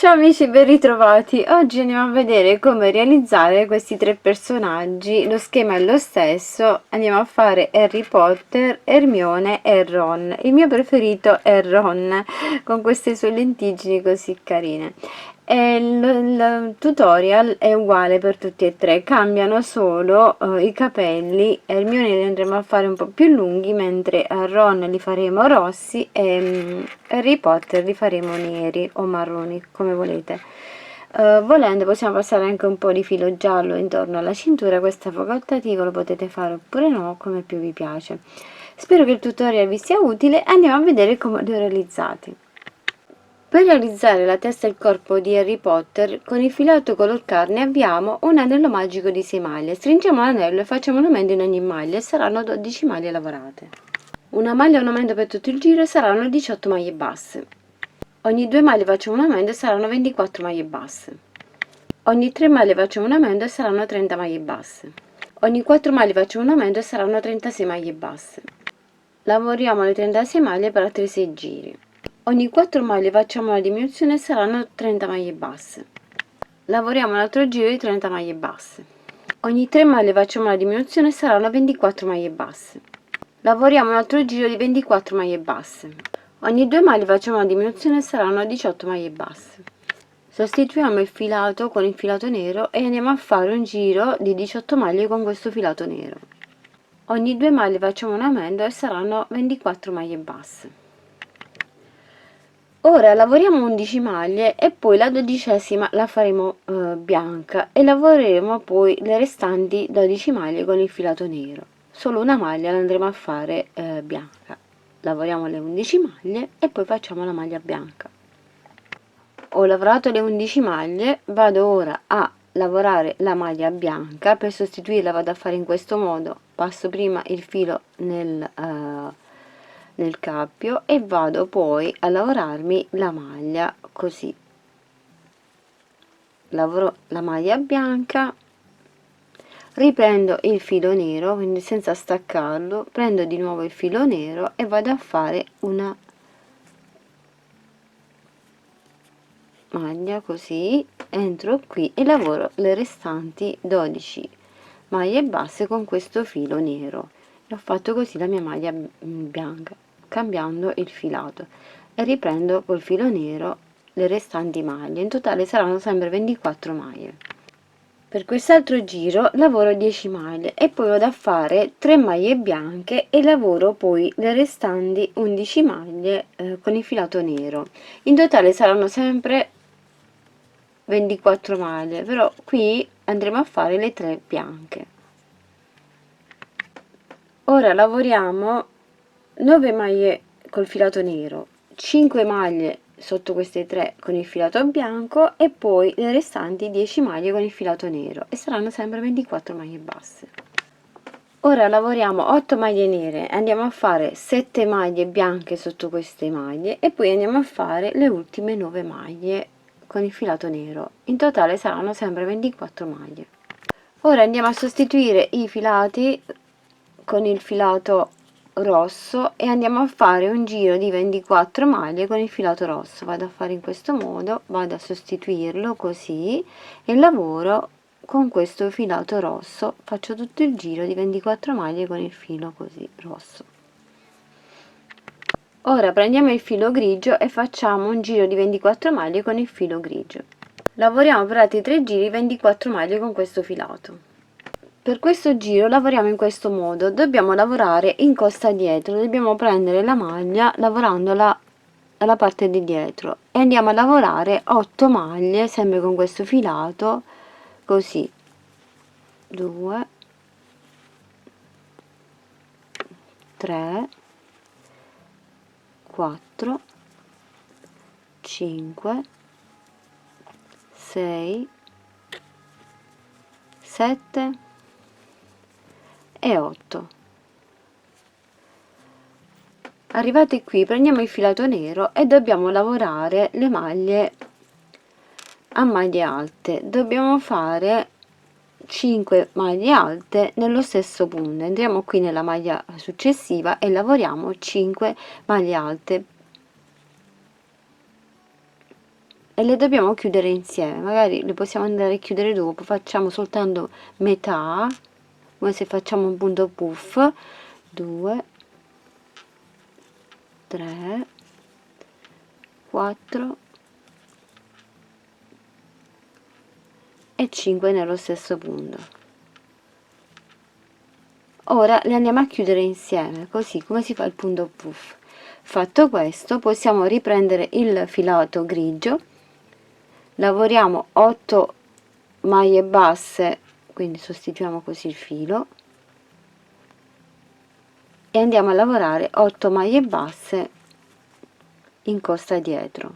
Ciao amici, ben ritrovati. Oggi andiamo a vedere come realizzare questi tre personaggi. Lo schema è lo stesso. Andiamo a fare Harry Potter, Hermione e Ron. Il mio preferito è Ron, con queste sue lentiggini così carine. E il tutorial è uguale per tutti e tre, cambiano solo i capelli. Hermione li andremo a fare un po' più lunghi, mentre a Ron li faremo rossi e Harry Potter li faremo neri o marroni, come volete. Volendo possiamo passare anche un po' di filo giallo intorno alla cintura, questo è facoltativo, lo potete fare oppure no, come più vi piace. Spero che il tutorial vi sia utile, andiamo a vedere come li ho realizzati. Per realizzare la testa e il corpo di Harry Potter, con il filato color carne abbiamo un anello magico di 6 maglie. Stringiamo l'anello e facciamo un aumento in ogni maglia e saranno 12 maglie lavorate. Una maglia e un aumento per tutto il giro e saranno 18 maglie basse. Ogni 2 maglie facciamo un aumento e saranno 24 maglie basse. Ogni 3 maglie facciamo un aumento e saranno 30 maglie basse. Ogni 4 maglie facciamo un aumento e saranno 36 maglie basse. Lavoriamo le 36 maglie per altri 6 giri. Ogni 4 maglie facciamo una diminuzione e saranno 30 maglie basse. Lavoriamo un altro giro di 30 maglie basse. Ogni 3 maglie facciamo una diminuzione e saranno 24 maglie basse. Lavoriamo un altro giro di 24 maglie basse. Ogni 2 maglie facciamo una diminuzione e saranno 18 maglie basse. Sostituiamo il filato con il filato nero e andiamo a fare un giro di 18 maglie con questo filato nero. Ogni 2 maglie facciamo un aumento e saranno 24 maglie basse. Ora lavoriamo 11 maglie e poi la 12ª la faremo bianca e lavoreremo poi le restanti 12 maglie con il filato nero. Solo una maglia la andremo a fare bianca. Lavoriamo le 11 maglie e poi facciamo la maglia bianca. Ho lavorato le 11 maglie, vado ora a lavorare la maglia bianca. Per sostituirla vado a fare in questo modo: passo prima il filo nel cappio e vado poi a lavorarmi la maglia così. Lavoro la maglia bianca, riprendo il filo nero, quindi senza staccarlo, prendo di nuovo il filo nero e vado a fare una maglia così, entro qui e lavoro le restanti 12 maglie basse con questo filo nero e ho fatto così la mia maglia bianca, cambiando il filato, e riprendo col filo nero le restanti maglie. In totale saranno sempre 24 maglie. Per quest'altro giro lavoro 10 maglie e poi vado a fare 3 maglie bianche e lavoro poi le restanti 11 maglie con il filato nero. In totale saranno sempre 24 maglie, però qui andremo a fare le 3 bianche. Ora lavoriamo 9 maglie col filato nero, 5 maglie sotto queste 3 con il filato bianco e poi le restanti 10 maglie con il filato nero e saranno sempre 24 maglie basse. Ora lavoriamo 8 maglie nere, andiamo a fare 7 maglie bianche sotto queste maglie e poi andiamo a fare le ultime 9 maglie con il filato nero. In totale saranno sempre 24 maglie. Ora andiamo a sostituire i filati con il filato rosso e andiamo a fare un giro di 24 maglie con il filato rosso. Vado a fare in questo modo, vado a sostituirlo così e lavoro con questo filato rosso, faccio tutto il giro di 24 maglie con il filo così rosso. Ora prendiamo il filo grigio e facciamo un giro di 24 maglie con il filo grigio. Lavoriamo per altri 3 giri 24 maglie con questo filato. Per questo giro lavoriamo in questo modo: dobbiamo lavorare in costa dietro, dobbiamo prendere la maglia lavorandola dalla parte di dietro e andiamo a lavorare 8 maglie sempre con questo filato così, 2, 3, 4, 5, 6, 7 e 8. Arrivati qui prendiamo il filato nero e dobbiamo lavorare le maglie a maglie alte. Dobbiamo fare 5 maglie alte nello stesso punto. Entriamo qui nella maglia successiva e lavoriamo 5 maglie alte. e le dobbiamo chiudere insieme. Magari le possiamo andare a chiudere dopo, facciamo soltanto metà, come se facciamo un punto puff. 2, 3, 4 e 5 nello stesso punto. Ora le andiamo a chiudere insieme, così come si fa il punto puff. Fatto questo, possiamo riprendere il filato grigio, lavoriamo 8 maglie basse, quindi sostituiamo così il filo, e andiamo a lavorare 8 maglie basse in costa dietro.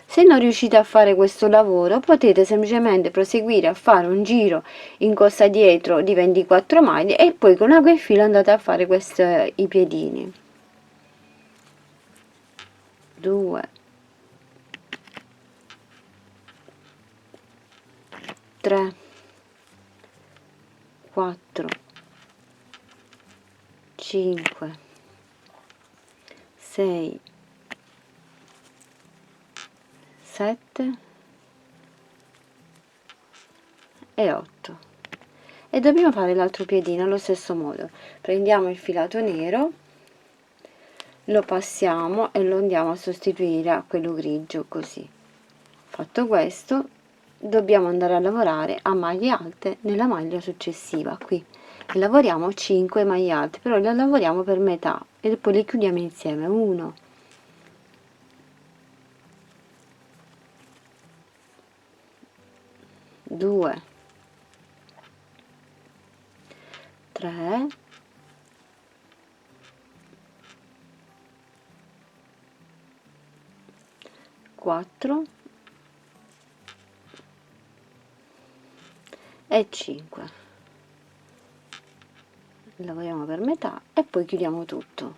Se non riuscite a fare questo lavoro, potete semplicemente proseguire a fare un giro in costa dietro di 24 maglie e poi con ago e filo andate a fare i piedini. 2, 3, 4, 5, 6, 7 e 8, e dobbiamo fare l'altro piedino allo stesso modo. Prendiamo il filato nero, lo passiamo e lo andiamo a sostituire a quello grigio, così. Fatto questo, dobbiamo andare a lavorare a maglie alte nella maglia successiva, qui, e lavoriamo 5 maglie alte, però le lavoriamo per metà e poi le chiudiamo insieme. 1, 2, 3, 4 e 5. Lavoriamo per metà e poi chiudiamo tutto.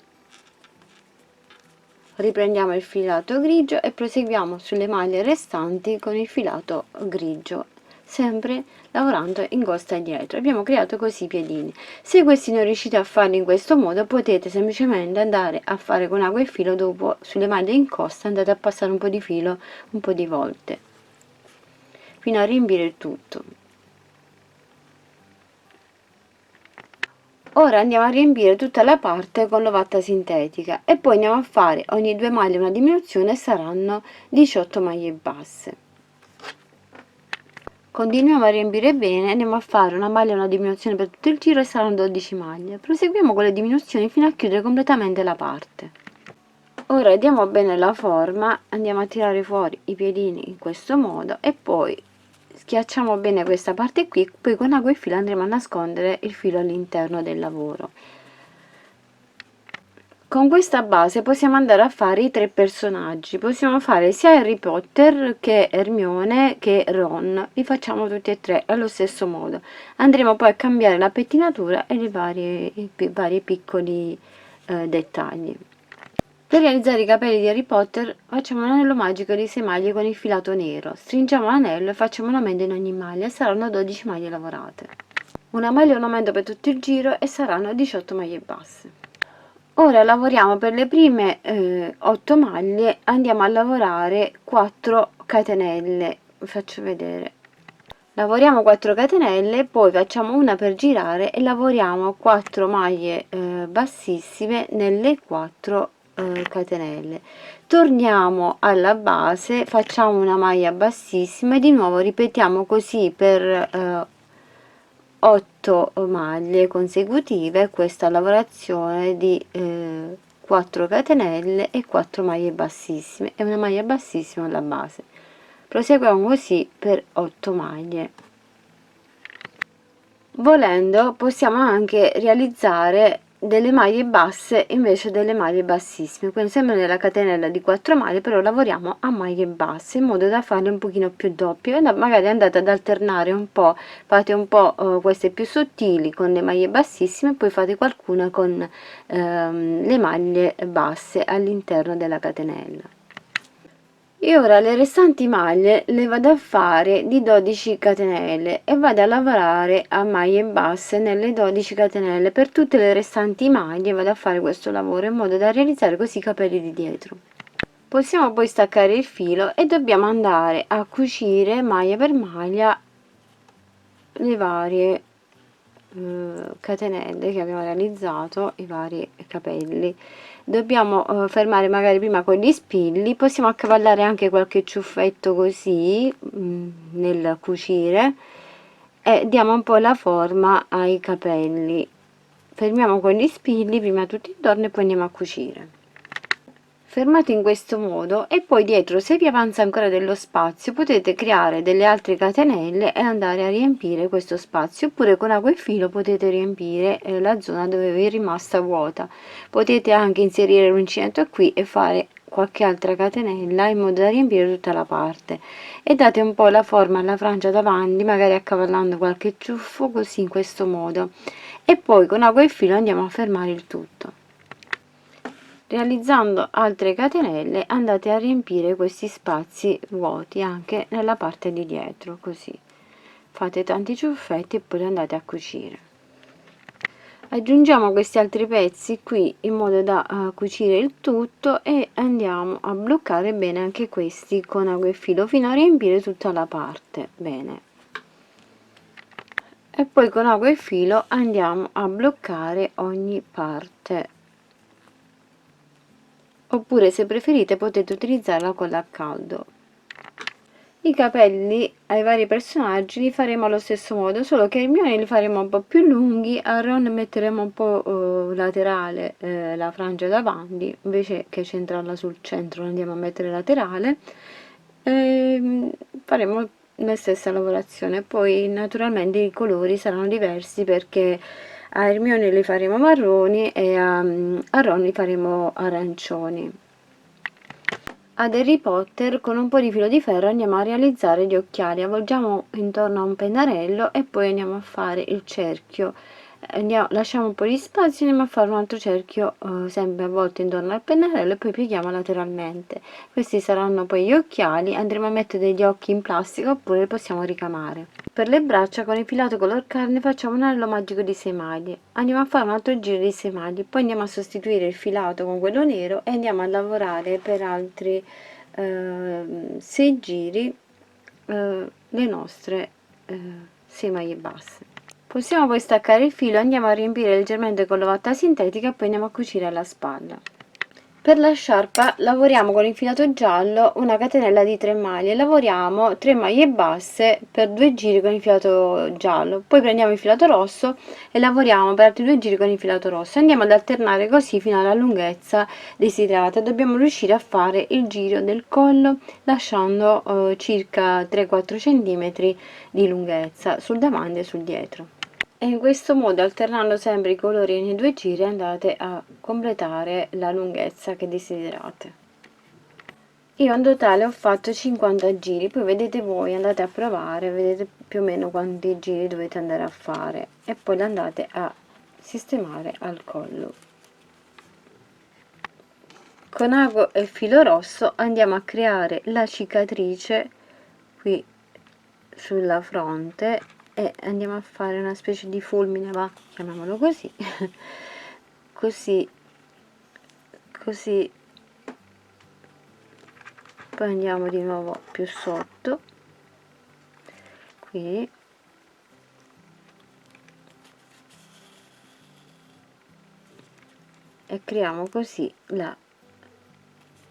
Riprendiamo il filato grigio e proseguiamo sulle maglie restanti con il filato grigio, sempre lavorando in costa dietro. Abbiamo creato così i piedini. Se questi non riuscite a farli in questo modo, potete semplicemente andare a fare con ago e filo dopo sulle maglie in costa, andate a passare un po' di filo un po' di volte fino a riempire il tutto. Ora andiamo a riempire tutta la parte con l'ovatta sintetica e poi andiamo a fare ogni 2 maglie una diminuzione e saranno 18 maglie basse. Continuiamo a riempire bene, andiamo a fare una maglia e una diminuzione per tutto il giro e saranno 12 maglie. Proseguiamo con le diminuzioni fino a chiudere completamente la parte. Ora diamo bene la forma, andiamo a tirare fuori i piedini in questo modo e poi schiacciamo bene questa parte qui, poi con ago e filo andremo a nascondere il filo all'interno del lavoro. Con questa base possiamo andare a fare i 3 personaggi, possiamo fare sia Harry Potter che Hermione che Ron, li facciamo tutti e 3 allo stesso modo. Andremo poi a cambiare la pettinatura e i vari piccoli dettagli. Per realizzare i capelli di Harry Potter facciamo un anello magico di 6 maglie con il filato nero, stringiamo l'anello e facciamo un aumento in ogni maglia, saranno 12 maglie lavorate. Una maglia e un aumento per tutto il giro e saranno 18 maglie basse. Ora lavoriamo per le prime 8 maglie, andiamo a lavorare 4 catenelle, vi faccio vedere. Lavoriamo 4 catenelle, poi facciamo una per girare e lavoriamo 4 maglie bassissime nelle 4 catenelle. Torniamo alla base, facciamo una maglia bassissima e di nuovo ripetiamo così per 8 maglie consecutive questa lavorazione di 4 catenelle e 4 maglie bassissime e una maglia bassissima alla base. Proseguiamo così per 8 maglie. Volendo possiamo anche realizzare delle maglie basse invece delle maglie bassissime, quindi sempre nella catenella di 4 maglie, però lavoriamo a maglie basse in modo da farle un pochino più doppie e magari andate ad alternare un po', fate un po' queste più sottili con le maglie bassissime e poi fate qualcuna con le maglie basse all'interno della catenella. E ora le restanti maglie le vado a fare di 12 catenelle e vado a lavorare a maglie basse nelle 12 catenelle per tutte le restanti maglie. Vado a fare questo lavoro in modo da realizzare così i capelli di dietro. Possiamo poi staccare il filo e dobbiamo andare a cucire maglia per maglia le varie catenelle che abbiamo realizzato, i vari capelli. Dobbiamo fermare magari prima con gli spilli, possiamo accavallare anche qualche ciuffetto così nel cucire e diamo un po' la forma ai capelli. Fermiamo con gli spilli prima tutto intorno e poi andiamo a cucire. Fermate in questo modo e poi dietro, se vi avanza ancora dello spazio, potete creare delle altre catenelle e andare a riempire questo spazio, oppure con acqua e filo potete riempire la zona dove vi è rimasta vuota. Potete anche inserire l'uncinetto qui e fare qualche altra catenella in modo da riempire tutta la parte, e date un po' la forma alla frangia davanti, magari accavallando qualche ciuffo, così in questo modo, e poi con acqua e filo andiamo a fermare il tutto. Realizzando altre catenelle andate a riempire questi spazi vuoti anche nella parte di dietro, così fate tanti ciuffetti e poi li andate a cucire. Aggiungiamo questi altri pezzi qui in modo da cucire il tutto e andiamo a bloccare bene anche questi con acqua e filo fino a riempire tutta la parte bene, e poi con acqua e filo andiamo a bloccare ogni parte, oppure se preferite potete utilizzare la colla a caldo. I capelli ai vari personaggi li faremo allo stesso modo, solo che Hermione li faremo un po' più lunghi, a Ron metteremo un po' laterale la frangia davanti, invece che centrarla sul centro andiamo a mettere laterale, faremo la stessa lavorazione. Poi naturalmente i colori saranno diversi, perché a Hermione li faremo marroni e a Ron li faremo arancioni. Ad Harry Potter con un po' di filo di ferro andiamo a realizzare gli occhiali, avvolgiamo intorno a un pennarello e poi andiamo a fare il cerchio. Lasciamo un po' di spazio e andiamo a fare un altro cerchio sempre avvolto intorno al pennarello e poi pieghiamo lateralmente. Questi saranno poi gli occhiali, andremo a mettere degli occhi in plastica oppure li possiamo ricamare. Per le braccia con il filato color carne facciamo un anello magico di 6 maglie, andiamo a fare un altro giro di 6 maglie, poi andiamo a sostituire il filato con quello nero e andiamo a lavorare per altri 6 giri le nostre 6 maglie basse. Possiamo poi staccare il filo, andiamo a riempire leggermente con l'ovatta sintetica e poi andiamo a cucire alla spalla. Per la sciarpa lavoriamo con il filato giallo una catenella di 3 maglie, lavoriamo 3 maglie basse per 2 giri con il filato giallo, poi prendiamo il filato rosso e lavoriamo per altri 2 giri con il filato rosso, andiamo ad alternare così fino alla lunghezza desiderata. Dobbiamo riuscire a fare il giro del collo lasciando circa 3-4 cm di lunghezza sul davanti e sul dietro. E in questo modo, alternando sempre i colori nei 2 giri, andate a completare la lunghezza che desiderate. Io in totale ho fatto 50 giri, poi vedete voi, andate a provare, vedete più o meno quanti giri dovete andare a fare e poi li andate a sistemare al collo. Con ago e filo rosso andiamo a creare la cicatrice qui sulla fronte e andiamo a fare una specie di fulmine, va, chiamiamolo così, così, così, poi andiamo di nuovo più sotto, qui, e creiamo così la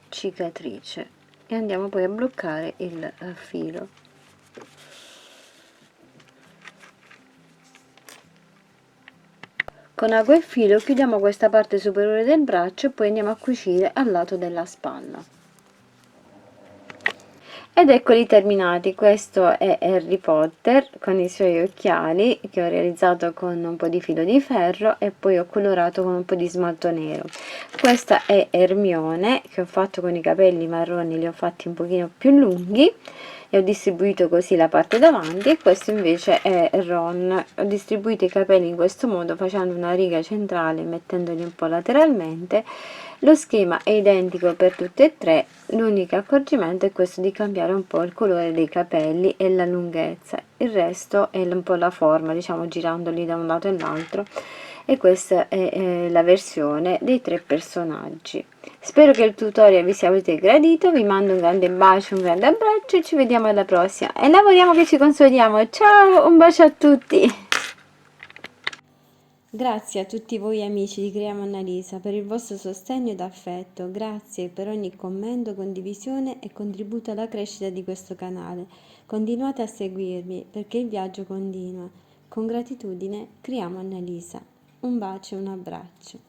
cicatrice e andiamo poi a bloccare il filo. Con ago e filo chiudiamo questa parte superiore del braccio e poi andiamo a cucire al lato della spalla. Ed eccoli terminati. Questo è Harry Potter con i suoi occhiali che ho realizzato con un po' di filo di ferro e poi ho colorato con un po' di smalto nero. Questa è Hermione che ho fatto con i capelli marroni, li ho fatti un pochino più lunghi e ho distribuito così la parte davanti, e questo invece è Ron. Ho distribuito i capelli in questo modo, facendo una riga centrale e mettendoli un po' lateralmente. Lo schema è identico per tutte e tre, l'unico accorgimento è questo di cambiare un po' il colore dei capelli e la lunghezza, il resto è un po' la forma, diciamo girandoli da un lato e l'altro, e questa è la versione dei 3 personaggi. Spero che il tutorial vi sia gradito, vi mando un grande bacio, un grande abbraccio e ci vediamo alla prossima. E lavoriamo che ci consoliamo. Ciao, un bacio a tutti! Grazie a tutti voi amici di Creiamo Annalisa per il vostro sostegno ed affetto, grazie per ogni commento, condivisione e contributo alla crescita di questo canale. Continuate a seguirmi perché il viaggio continua. Con gratitudine, Creiamo Annalisa. Un bacio e un abbraccio.